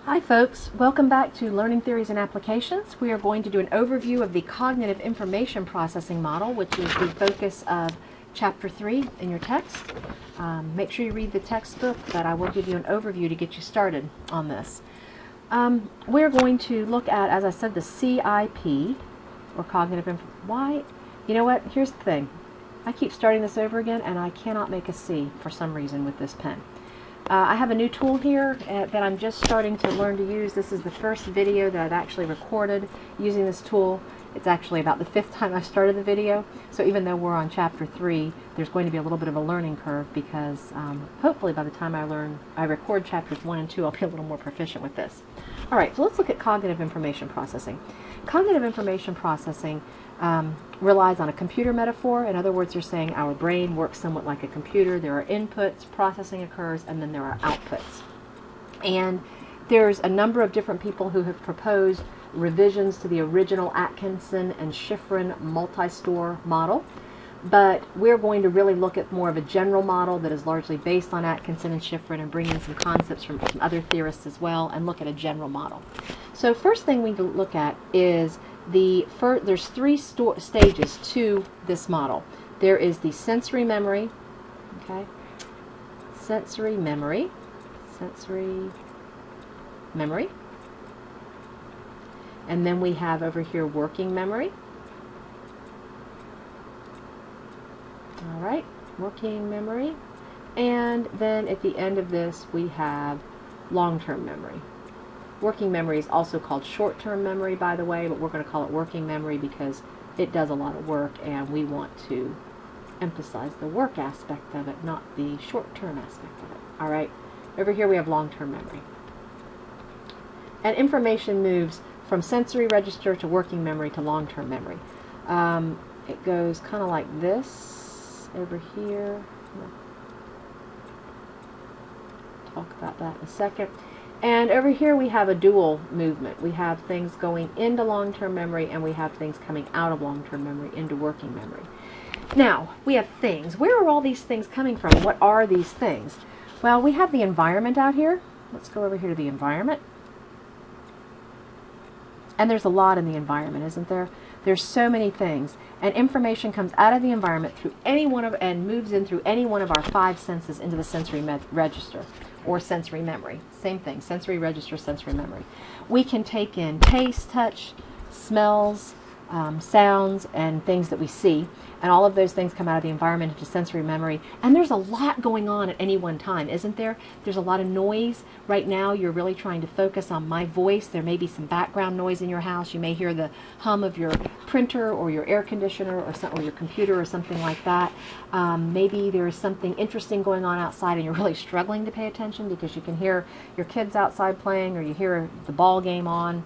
Hi folks, welcome back to Learning Theories and Applications. We are going to do an overview of the Cognitive Information Processing Model, which is the focus of Chapter 3 in your text. Make sure you read the textbook, but I will give you an overview to get you started on this. We're going to look at, as I said, the CIP, or Cognitive Why? You know what? Here's the thing. I keep starting this over again, and I cannot make a C for some reason with this pen. I have a new tool here that I'm just starting to learn to use. This is the first video that I've actually recorded using this tool. It's actually about the 5th time I've started the video. So even though we're on Chapter 3, there's going to be a little bit of a learning curve because hopefully by the time I record Chapters 1 and 2, I'll be a little more proficient with this. Alright, so let's look at cognitive information processing. Cognitive information processing relies on a computer metaphor. In other words, you're saying our brain works somewhat like a computer. There are inputs, processing occurs, and then there are outputs. And there's a number of different people who have proposed revisions to the original Atkinson and Shiffrin multi-store model. But we're going to really look at more of a general model that is largely based on Atkinson and Shiffrin and bring in some concepts from some other theorists as well and look at a general model. So first thing we look at is there's 3 stages to this model. There is the sensory memory, okay? Sensory memory. And then we have over here working memory. All right, working memory. And then at the end of this, we have long-term memory. Working memory is also called short-term memory, by the way, but we're going to call it working memory because it does a lot of work, and we want to emphasize the work aspect of it, not the short-term aspect of it. All right, over here we have long-term memory. And information moves from sensory register to working memory to long-term memory. It goes kind of like this over here. We'll talk about that in a second. And over here we have a dual movement. We have things going into long-term memory and we have things coming out of long-term memory into working memory. Now, we have things. Where are all these things coming from? What are these things? Well, we have the environment out here. Let's go over here to the environment. And there's a lot in the environment, isn't there? There's so many things. And information comes out of the environment through any one of, and moves in through any one of our 5 senses into the sensory register. Or sensory memory. Same thing, sensory register, sensory memory. We can take in taste, touch, smells, sounds, and things that we see. And all of those things come out of the environment into sensory memory. And there's a lot going on at any one time, isn't there? There's a lot of noise. Right now, you're really trying to focus on my voice. There may be some background noise in your house. You may hear the hum of your printer or your air conditioner or your computer or something like that. Maybe there is something interesting going on outside and you're really struggling to pay attention because you can hear your kids outside playing or you hear the ball game on.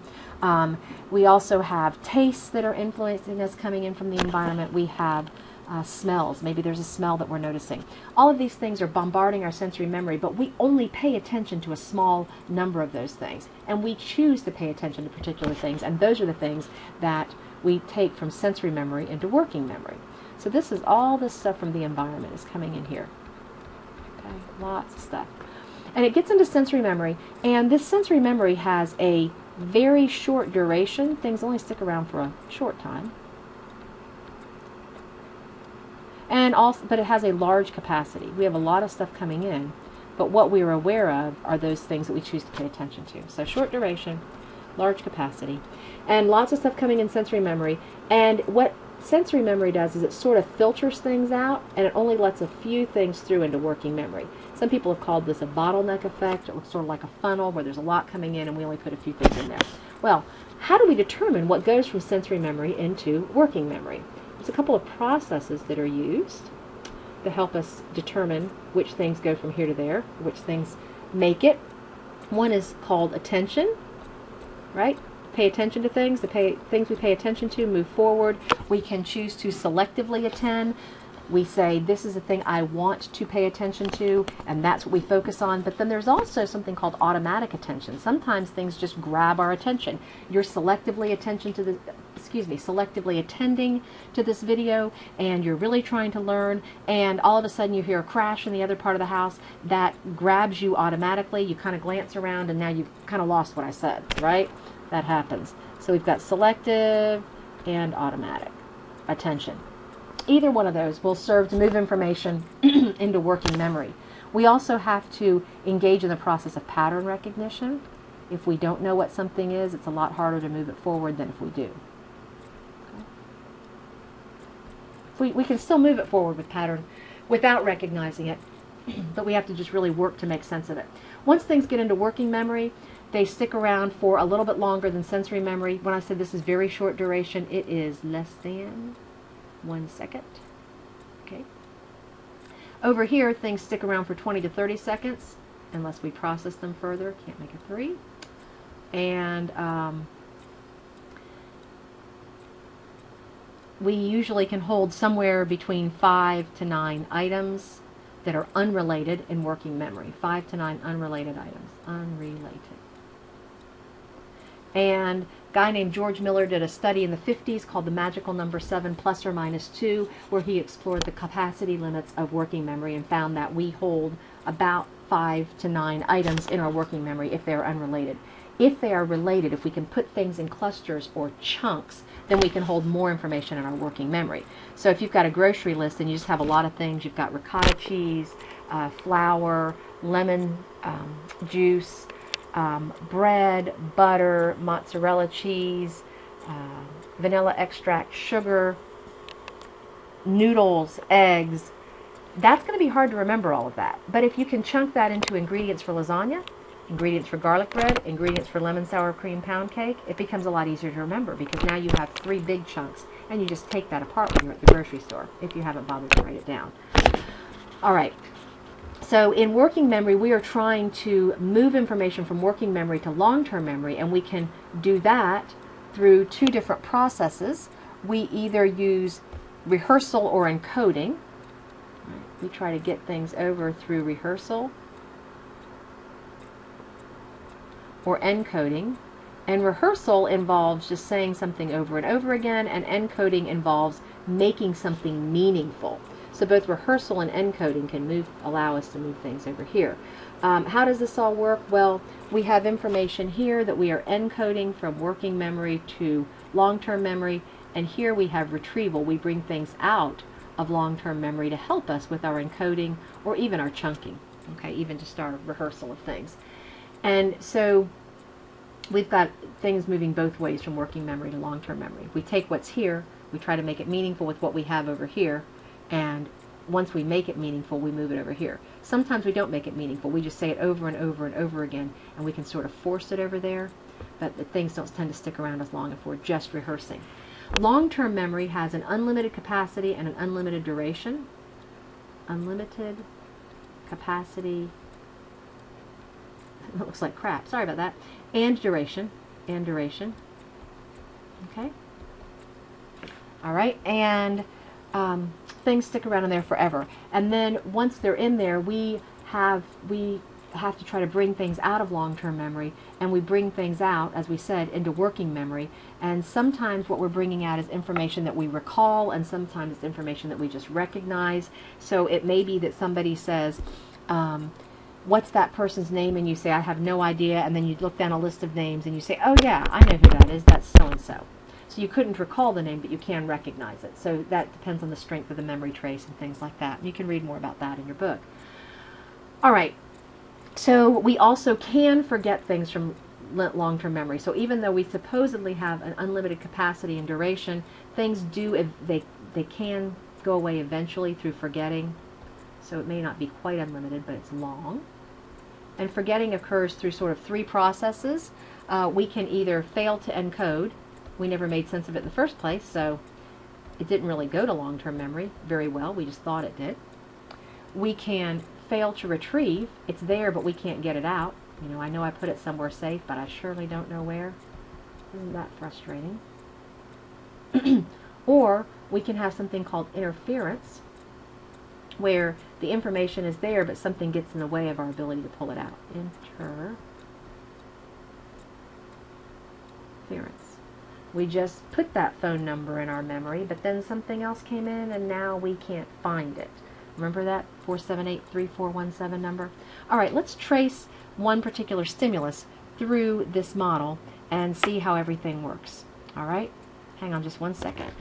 We also have tastes that are influencing us coming in from the environment. We have smells. Maybe there's a smell that we're noticing. All of these things are bombarding our sensory memory, but we only pay attention to a small number of those things. And we choose to pay attention to particular things, and those are the things that we take from sensory memory into working memory. So this is all this stuff from the environment is coming in here. Okay, lots of stuff. And it gets into sensory memory, and this sensory memory has a very short duration. Things only stick around for a short time. And also, but it has a large capacity. We have a lot of stuff coming in, but what we are aware of are those things that we choose to pay attention to. So short duration, large capacity, and lots of stuff coming in sensory memory. And what sensory memory does is it sort of filters things out, and it only lets a few things through into working memory. Some people have called this a bottleneck effect. It looks sort of like a funnel where there's a lot coming in and we only put a few things in there. Well, how do we determine what goes from sensory memory into working memory? There's a couple of processes that are used to help us determine which things go from here to there, which things make it. One is called attention, right? Pay attention to things. The things we pay attention to move forward. We can choose to selectively attend We say, this is the thing I want to pay attention to, and that's what we focus on. But then there's also something called automatic attention. Sometimes things just grab our attention. You're selectively selectively attending to this video, and you're really trying to learn, and all of a sudden you hear a crash in the other part of the house that grabs you automatically. You kind of glance around, and now you've kind of lost what I said, right? That happens. So we've got selective and automatic attention. Either one of those will serve to move information into working memory. We also have to engage in the process of pattern recognition. If we don't know what something is, it's a lot harder to move it forward than if we do. Okay. We can still move it forward with pattern without recognizing it, but we have to just really work to make sense of it. Once things get into working memory, they stick around for a little bit longer than sensory memory. When I said this is very short duration, it is less than 1 second. Okay. Over here, things stick around for 20 to 30 seconds, unless we process them further. Can't make a 3. And we usually can hold somewhere between 5 to 9 items that are unrelated in working memory. 5 to 9 unrelated items. Unrelated. And a guy named George Miller did a study in the 50s called the magical number 7 plus or minus 2, where he explored the capacity limits of working memory and found that we hold about 5 to 9 items in our working memory if they are unrelated. If they are related, if we can put things in clusters or chunks, then we can hold more information in our working memory. So if you've got a grocery list and you just have a lot of things, you've got ricotta cheese, flour, lemon juice, bread, butter, mozzarella cheese, vanilla extract, sugar, noodles, eggs. That's going to be hard to remember all of that. But if you can chunk that into ingredients for lasagna, ingredients for garlic bread, ingredients for lemon sour cream pound cake, it becomes a lot easier to remember, because now you have 3 big chunks, and you just take that apart when you're at the grocery store, if you haven't bothered to write it down. All right. So in working memory, we are trying to move information from working memory to long-term memory, and we can do that through 2 different processes. We either use rehearsal or encoding. We try to get things over through rehearsal or encoding. And rehearsal involves just saying something over and over again, and encoding involves making something meaningful. So both rehearsal and encoding can allow us to move things over here. How does this all work? Well, we have information here that we are encoding from working memory to long-term memory, and here we have retrieval. We bring things out of long-term memory to help us with our encoding or even our chunking, okay, even just our rehearsal of things. And so we've got things moving both ways from working memory to long-term memory. We take what's here, we try to make it meaningful with what we have over here, and once we make it meaningful, we move it over here. Sometimes we don't make it meaningful. We just say it over and over and over again, and we can sort of force it over there, but the things don't tend to stick around as long if we're just rehearsing. Long-term memory has an unlimited capacity and an unlimited duration. Unlimited capacity, it looks like crap, sorry about that, and duration, okay? All right, and things stick around in there forever. And then once they're in there, we have to try to bring things out of long-term memory, and we bring things out, as we said, into working memory. And sometimes what we're bringing out is information that we recall, and sometimes it's information that we just recognize. So it may be that somebody says, what's that person's name? And you say, I have no idea. And then you look down a list of names and you say, oh yeah, I know who that is. That's so-and-so. So you couldn't recall the name, but you can recognize it. So that depends on the strength of the memory trace and things like that. You can read more about that in your book. All right. So we also can forget things from long-term memory. So even though we supposedly have an unlimited capacity and duration, things do, they can go away eventually through forgetting. So it may not be quite unlimited, but it's long. And forgetting occurs through sort of 3 processes. We can either fail to encode. We never made sense of it in the first place, so it didn't really go to long-term memory very well. We just thought it did. We can fail to retrieve. It's there, but we can't get it out. You know, I know I put it somewhere safe, but I surely don't know where. Isn't that frustrating? Or we can have something called interference. where the information is there, but something gets in the way of our ability to pull it out. Interference. We just put that phone number in our memory, but then something else came in and now we can't find it. Remember that 478-3417 number? All right, let's trace one particular stimulus through this model and see how everything works. All right? Hang on just one second.